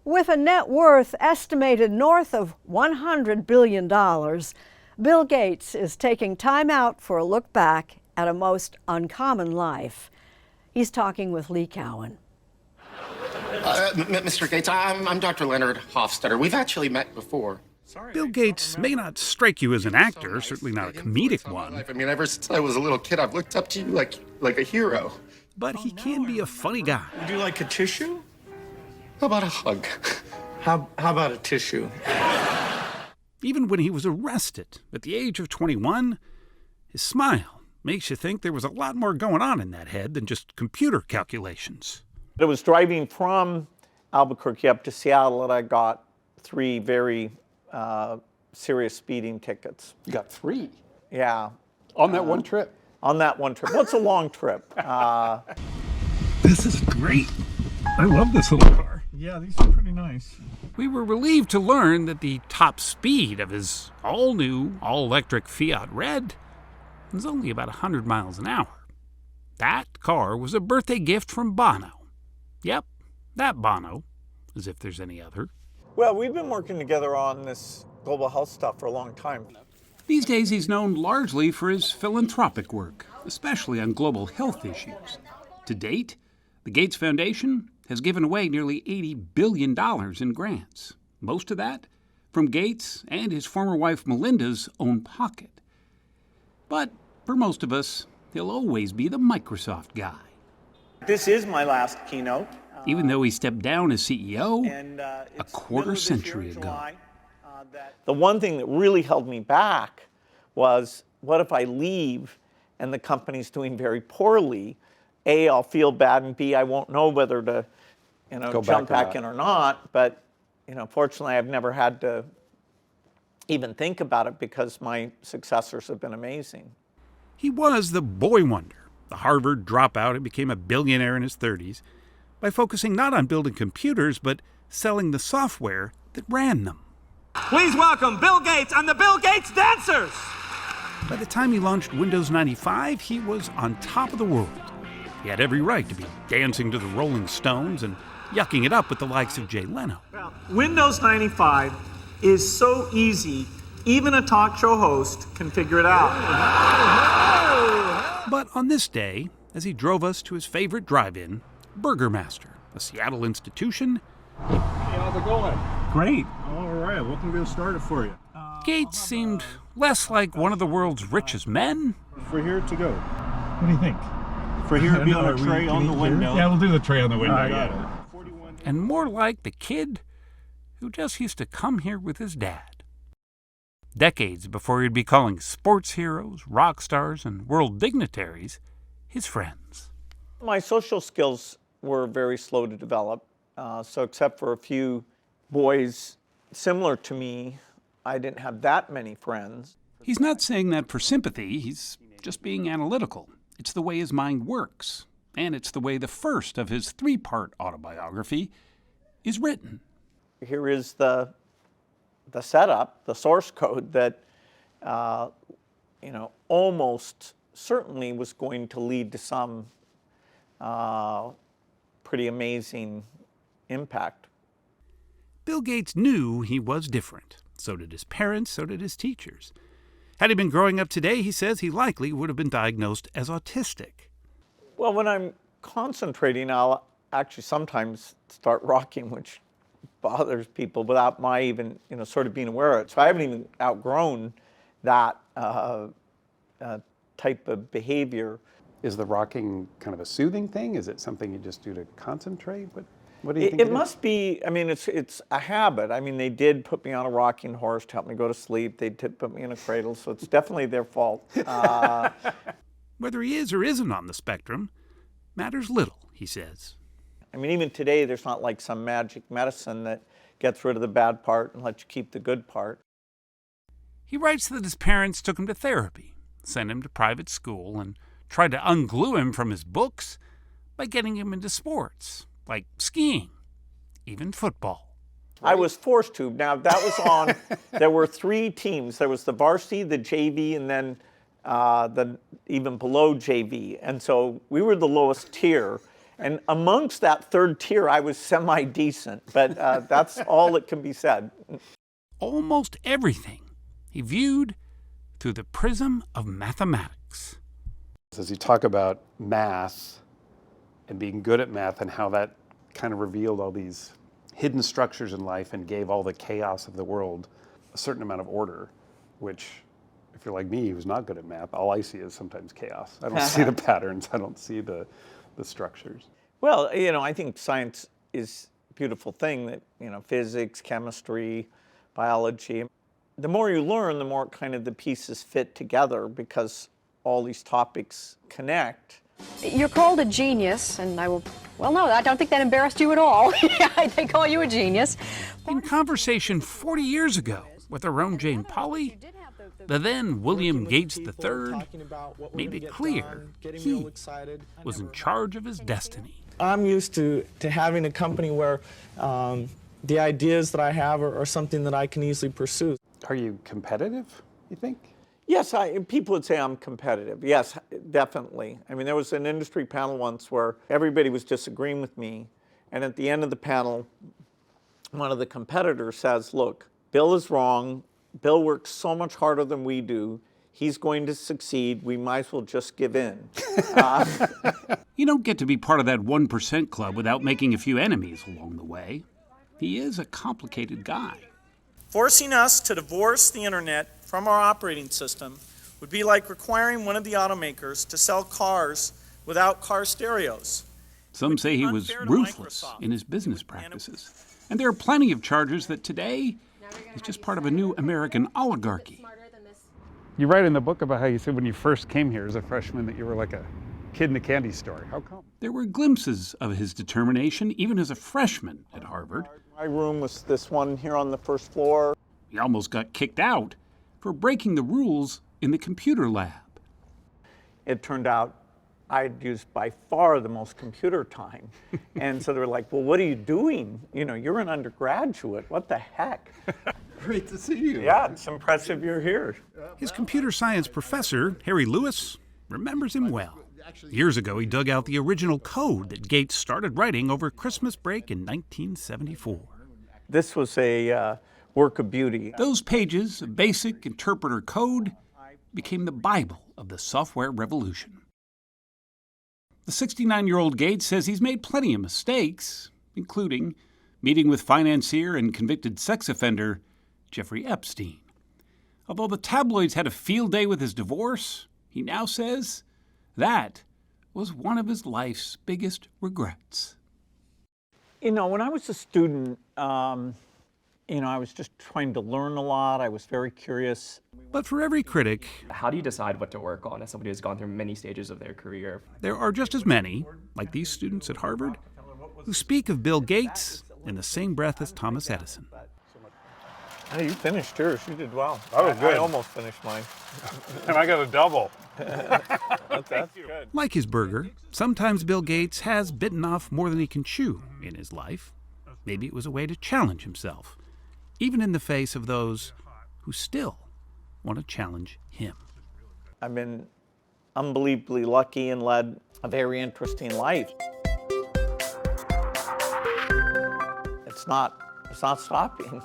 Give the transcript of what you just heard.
With a net worth estimated north of $100 billion, Bill Gates is taking time out for a look back at a most uncommon life. He's talking with Lee Cowan. Mr. Gates, I'm Dr. Leonard Hofstadter. We've actually met before. Bill Gates may not strike you as an actor, certainly not a comedic one. I mean, ever since I was a little kid, I've looked up to you like a hero. But he can be a funny guy. Would you like a tissue? How about a hug? How about a tissue? Even when he was arrested at the age of 21, his smile makes you think there was a lot more going on in that head than just computer calculations. It was driving from Albuquerque up to Seattle that I got 3 very serious speeding tickets. You got 3? Yeah. On that one trip? On that one trip. Well, it's a long trip. This is great. I love this little car. Yeah, these are pretty nice. We were relieved to learn that the top speed of his all-new, all-electric Fiat Red was only about 100 miles an hour. That car was a birthday gift from Bono. Yep, that Bono, as if there's any other. Well, we've been working together on this global health stuff for a long time. These days he's known largely for his philanthropic work, especially on global health issues. To date, the Gates Foundation has given away nearly $80 billion in grants, most of that from Gates and his former wife Melinda's own pocket. But for most of us, he'll always be the Microsoft guy. This is my last keynote. Even though he stepped down as CEO a It's quarter middle of this century year, ago. July, the one thing that really held me back was, what if I leave and the company's doing very poorly? A, I'll feel bad, and B, I won't know whether to jump back in or not. But fortunately, I've never had to even think about it because my successors have been amazing. He was the boy wonder, the Harvard dropout who became a billionaire in his 30s by focusing not on building computers, but selling the software that ran them. Please welcome Bill Gates and the Bill Gates Dancers! By the time he launched Windows 95, he was on top of the world. He had every right to be dancing to the Rolling Stones and yucking it up with the likes of Jay Leno. Well, Windows 95 is so easy, even a talk show host can figure it out. But on this day, as he drove us to his favorite drive-in, Burgermaster, a Seattle institution, Hey, how's it going? great. All right, what can we get started for you? Gates seemed less like one of the world's richest men. For here to go. What do you think? For here to be on a tray on the window. Yeah, we'll do the tray on the window. I got it. And more like the kid who just used to come here with his dad. Decades before he'd be calling sports heroes, rock stars, and world dignitaries his friends. My social skills were very slow to develop. So except for a few boys similar to me, I didn't have that many friends. He's not saying that for sympathy, he's just being analytical. It's the way his mind works, and it's the way the first of his 3-part autobiography is written. Here is the setup, the source code that almost certainly was going to lead to some pretty amazing impact. Bill Gates knew he was different. So did his parents, so did his teachers. Had he been growing up today, he says he likely would have been diagnosed as autistic. Well, when I'm concentrating, I'll actually sometimes start rocking, which bothers people without my even, sort of being aware of it. So I haven't even outgrown that type of behavior. Is the rocking kind of a soothing thing? Is it something you just do to concentrate? What do you think it must be, it's a habit. They did put me on a rocking horse to help me go to sleep. They did put me in a cradle, so it's definitely their fault. Whether he is or isn't on the spectrum matters little, he says. Even today, there's not like some magic medicine that gets rid of the bad part and lets you keep the good part. He writes that his parents took him to therapy, sent him to private school, and tried to unglue him from his books by getting him into sports, like skiing, even football. I was forced to. Now, that was on, there were 3 teams. There was the varsity, the JV, and then the even below JV. And so we were the lowest tier. And amongst that third tier, I was semi-decent, but that's all that can be said. Almost everything he viewed through the prism of mathematics. As you talk about math and being good at math and how that kind of revealed all these hidden structures in life and gave all the chaos of the world a certain amount of order, which, if you're like me, who's not good at math, all I see is sometimes chaos. I don't see the patterns. I don't see the structures. Well, you know, I think science is a beautiful thing that, you know, physics, chemistry, biology. The more you learn, the more kind of the pieces fit together because all these topics connect. You're called a genius, and I will, well, no, I don't think that embarrassed you at all. They call you a genius. In conversation 40 years ago with our own Jane Pauley, the then William Gates III made it clear he was in charge of his destiny. I'm used to having a company where the ideas that I have are something that I can easily pursue. Are you competitive, you think? Yes, people would say I'm competitive. Yes, definitely. I mean, there was an industry panel once where everybody was disagreeing with me, and at the end of the panel, one of the competitors says, look, Bill is wrong. Bill works so much harder than we do. He's going to succeed. We might as well just give in. You don't get to be part of that 1% club without making a few enemies along the way. He is a complicated guy. Forcing us to divorce the internet from our operating system would be like requiring one of the automakers to sell cars without car stereos. Some say he was ruthless in his business practices. And there are plenty of charges that today is just part of a new American oligarchy. You write in the book about how you said when you first came here as a freshman that you were like a kid in a candy store. How come? There were glimpses of his determination even as a freshman at Harvard. My room was this one here on the first floor. He almost got kicked out for breaking the rules in the computer lab. It turned out I'd used by far the most computer time. And so they were like, well, what are you doing? You know, you're an undergraduate. What the heck? Great to see you. Yeah, it's impressive you're here. His computer science professor, Harry Lewis, remembers him well. Years ago, he dug out the original code that Gates started writing over Christmas break in 1974. This was a work of beauty. Those pages of basic interpreter code became the Bible of the software revolution. The 69-year-old Gates says he's made plenty of mistakes, including meeting with financier and convicted sex offender Jeffrey Epstein. Although the tabloids had a field day with his divorce, he now says that was one of his life's biggest regrets. You know, when I was a student, you know, I was just trying to learn a lot. I was very curious. But for every critic, how do you decide what to work on as somebody who's gone through many stages of their career? there are just as many, like these students at Harvard, who speak of Bill Gates in the same breath as Thomas Edison. Hey, you finished yours. You did well. That was good. I almost finished mine. And I got a double. That's good. Like his burger, sometimes Bill Gates has bitten off more than he can chew in his life. Maybe it was a way to challenge himself, even in the face of those who still want to challenge him. I've been unbelievably lucky and led a very interesting life. It's not stopping.